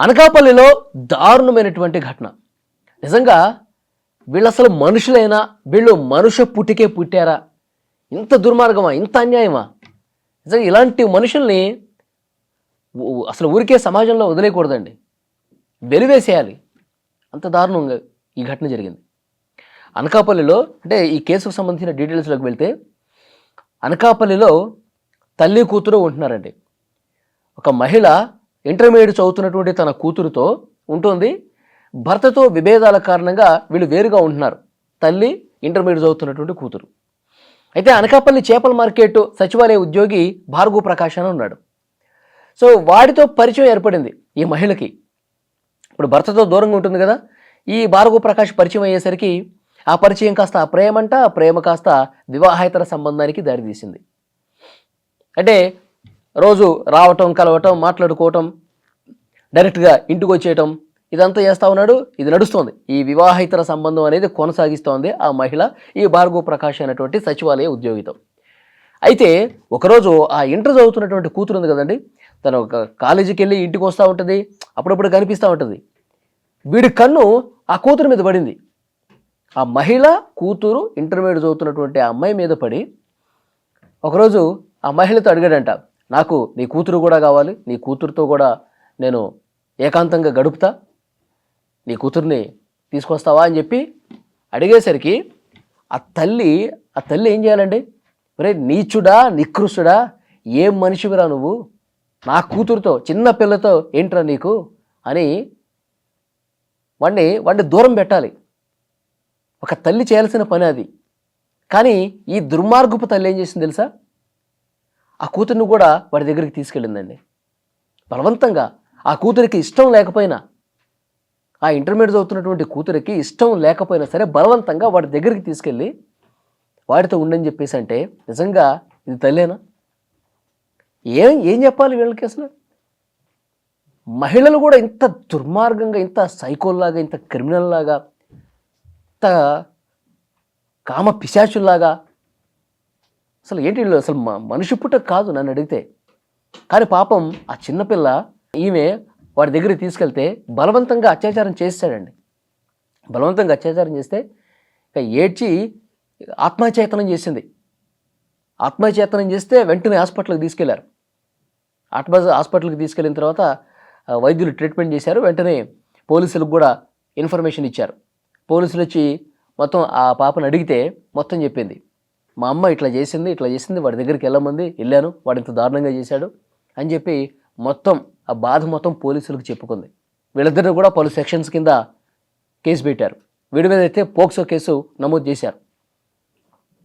అనకాపల్లిలో దారుణమైనటువంటి ఘటన. నిజంగా వీళ్ళు అసలు మనుషులైనా, వీళ్ళు మనుష్య పుట్టికే పుట్టారా? ఇంత దుర్మార్గమా, ఇంత అన్యాయమా? నిజంగా ఇలాంటి మనుషుల్ని అసలు ఊరికే సమాజంలో వదిలేయకూడదండి, వెలివేసేయాలి. అంత దారుణంగా ఈ ఘటన జరిగింది అనకాపల్లిలో. అంటే ఈ కేసుకు సంబంధించిన డీటెయిల్స్లోకి వెళ్తే, అనకాపల్లిలో తల్లి కూతురు ఉంటున్నారండి. ఒక మహిళ ఇంటర్మీడియట్ చదువుతున్నటువంటి తన కూతురుతో ఉంటుంది. భర్తతో విభేదాల కారణంగా వీళ్ళు వేరుగా ఉంటున్నారు. తల్లి, ఇంటర్మీడియట్ చదువుతున్నటువంటి కూతురు. అయితే అనకాపల్లి చేపల మార్కెట్ సచివాలయ ఉద్యోగి భార్గవ్ ప్రకాష్ అని ఉన్నాడు. సో వాడితో పరిచయం ఏర్పడింది ఈ మహిళకి. ఇప్పుడు భర్తతో దూరంగా ఉంటుంది కదా, ఈ భార్గవ్ ప్రకాష్ పరిచయం అయ్యేసరికి ఆ పరిచయం కాస్త ప్రేమంట, ప్రేమ కాస్త వివాహేతర సంబంధానికి దారితీసింది. అంటే రోజు రావటం, కలవటం, మాట్లాడుకోవటం, డైరెక్ట్గా ఇంటికి వచ్చేయటం, ఇదంతా చేస్తూ ఉన్నాడు. ఇది నడుస్తోంది. ఈ వివాహేతర సంబంధం అనేది కొనసాగిస్తోంది ఆ మహిళ ఈ భార్గవ్ ప్రకాష్ అనేటువంటి సచివాలయ ఉద్యోగితో. అయితే ఒకరోజు ఆ ఇంటర్ చదువుతున్నటువంటి కూతురు ఉంది కదండి, తను ఒక కాలేజీకి వెళ్ళి ఇంటికి వస్తూ ఉంటుంది, అప్పుడప్పుడు కనిపిస్తూ ఉంటుంది. వీడి కన్ను ఆ కూతురు మీద పడింది. ఆ మహిళ కూతురు ఇంటర్మీడియట్ చదువుతున్నటువంటి ఆ అమ్మాయి మీద పడి ఒకరోజు ఆ మహిళతో అడిగాడంట, నాకు నీ కూతురు కూడా కావాలి, నీ కూతురుతో కూడా నేను ఏకాంతంగా గడుపుతా, నీ కూతుర్ని తీసుకొస్తావా అని చెప్పి అడిగేసరికి ఆ తల్లి ఏం చేయాలండి? ఒరే నీచుడా, నికృష్టుడా, ఏం మనిషివిరా నువ్వు, నా కూతురుతో, చిన్న పిల్లతో ఏంట్రా నీకు అని వాడిని దూరం పెట్టాలి. ఒక తల్లి చేయాల్సిన పని అది. కానీ ఈ దుర్మార్గపు తల్లి ఏం చేసింది తెలుసా? ఆ కూతుర్ని కూడా వాడి దగ్గరికి తీసుకెళ్ళిందండి బలవంతంగా. ఆ కూతురికి ఇష్టం లేకపోయినా, ఆ ఇంటర్మీడియట్ చదువుతున్నటువంటి కూతురికి ఇష్టం లేకపోయినా సరే బలవంతంగా వాడి దగ్గరికి తీసుకెళ్ళి వాడితో ఉండని చెప్పేసి అంటే నిజంగా ఇది తల్లేనా? ఏం చెప్పాలి వీళ్ళకి అసలు? మహిళలు కూడా ఇంత దుర్మార్గంగా, ఇంత సైకోల్లాగా, ఇంత క్రిమినల్లాగా, ఇంత కామ పిశాచుల్లాగా అసలు ఏంటి వీళ్ళు? అసలు మనిషి పుట్ట కాదు నన్ను అడిగితే. కానీ పాపం ఆ చిన్నపిల్ల, ఈమె వాడి దగ్గరికి తీసుకెళ్తే బలవంతంగా అత్యాచారం చేస్తాడండి. బలవంతంగా అత్యాచారం చేస్తే ఇక ఏడ్చి ఆత్మహత్యయత్నం చేసింది. ఆత్మహత్యయత్నం చేస్తే వెంటనే హాస్పిటల్కి తీసుకెళ్లారు. హాస్పిటల్కి తీసుకెళ్ళిన తర్వాత వైద్యులు ట్రీట్మెంట్ చేశారు. వెంటనే పోలీసులకు కూడా ఇన్ఫర్మేషన్ ఇచ్చారు. పోలీసులు వచ్చి మొత్తం ఆ పాపను అడిగితే మొత్తం చెప్పింది. మా అమ్మ ఇట్లా చేసింది, వాడి దగ్గరికి వెళ్ళాను, వాడు ఇంత దారుణంగా చేశాడు అని చెప్పి మొత్తం ఆ బాధ మొత్తం పోలీసులకు చెప్పుకుంది. వీళ్ళిద్దరిని కూడా పలు సెక్షన్స్ కింద కేసు పెట్టారు. వీడి మీద అయితే పోక్సో కేసు నమోదు చేశారు.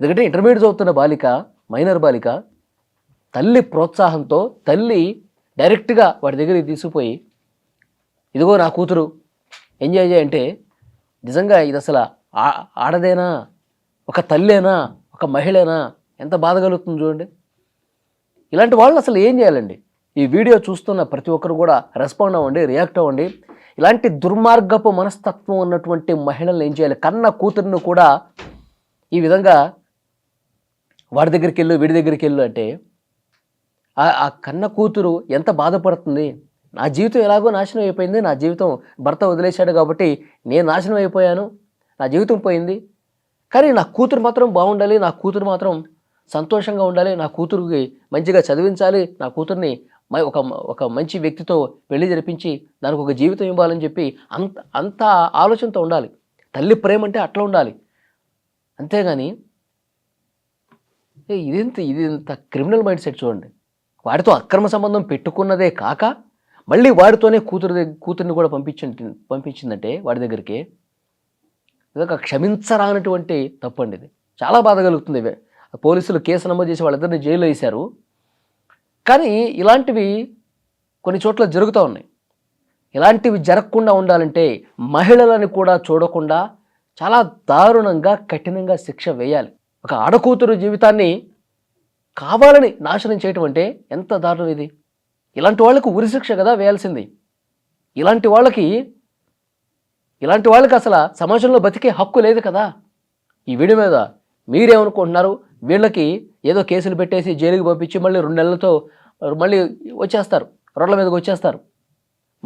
ఎందుకంటే ఇంటర్మీడియట్ చదువుతున్న బాలిక, మైనర్ బాలిక, తల్లి ప్రోత్సాహంతో తల్లి డైరెక్ట్గా వాడి దగ్గరికి తీసుకుపోయి ఇదిగో నా కూతురు ఎంజాయ్ చేయంటే నిజంగా ఇది అసలు ఆడదేనా, ఒక తల్లేనా, ఒక మహిళనా? ఎంత బాధ కలుగుతుంది చూడండి. ఇలాంటి వాళ్ళు అసలు ఏం చేయాలండి? ఈ వీడియో చూస్తున్న ప్రతి ఒక్కరు కూడా రెస్పాండ్ అవ్వండి, రియాక్ట్ అవ్వండి. ఇలాంటి దుర్మార్గపు మనస్తత్వం ఉన్నటువంటి మహిళలను ఏం చేయాలి? కన్న కూతురును కూడా ఈ విధంగా వాడి దగ్గరికి వెళ్ళు, వీడి దగ్గరికి వెళ్ళు అంటే ఆ కన్న కూతురు ఎంత బాధపడుతుంది? నా జీవితం ఎలాగో నాశనం అయిపోయింది, నా జీవితం భర్త వదిలేశాడు కాబట్టి నేను నాశనం అయిపోయాను, నా జీవితం పోయింది, కానీ నా కూతురు మాత్రం బాగుండాలి, నా కూతురు మాత్రం సంతోషంగా ఉండాలి, నా కూతురుకి మంచిగా చదివించాలి, నా కూతుర్ని ఒక మంచి వ్యక్తితో పెళ్లి జరిపించి దానికి ఒక జీవితం ఇవ్వాలని చెప్పి అంత ఆలోచనతో ఉండాలి. తల్లి ప్రేమ అంటే అట్లా ఉండాలి. అంతేగాని ఇది ఇంత క్రిమినల్ మైండ్ సెట్ చూడండి. వాడితో అక్రమ సంబంధం పెట్టుకున్నదే కాక మళ్ళీ వాడితోనే కూతుర్ని కూడా పంపించిందంటే వాడి దగ్గరికి, ఇదొక క్షమించరానటువంటి తప్పు అండి. ఇది చాలా బాధ కలుగుతుంది. పోలీసులు కేసు నమోదు చేసి వాళ్ళిద్దరిని జైల్లో వేశారు. కానీ ఇలాంటివి కొన్ని చోట్ల జరుగుతూ ఉన్నాయి. ఇలాంటివి జరగకుండా ఉండాలంటే మహిళలను కూడా చూడకుండా చాలా దారుణంగా, కఠినంగా శిక్ష వేయాలి. ఒక ఆడకూతురు జీవితాన్ని కావాలని నాశనం చేయటం అంటే ఎంత దారుణం ఇది! ఇలాంటి వాళ్ళకు ఉరిశిక్ష కదా వేయాల్సింది. ఇలాంటి వాళ్ళకి అసలు సమాజంలో బతికే హక్కు లేదు కదా. ఈ వీడియో మీద మీరేమనుకుంటున్నారు? వీళ్ళకి ఏదో కేసులు పెట్టేసి జైలుకి పంపించి మళ్ళీ 2 నెలలతో మళ్ళీ వచ్చేస్తారు, రోడ్ల మీదకి వచ్చేస్తారు.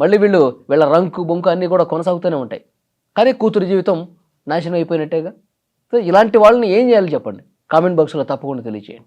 మళ్ళీ వీళ్ళ రంకు బొంకు అన్నీ కూడా కొనసాగుతూనే ఉంటాయి. కానీ కూతురు జీవితం నాశనం అయిపోయినట్టేగా. సో ఇలాంటి వాళ్ళని ఏం చేయాలి చెప్పండి? కామెంట్ బాక్స్లో తప్పకుండా తెలియచేయండి.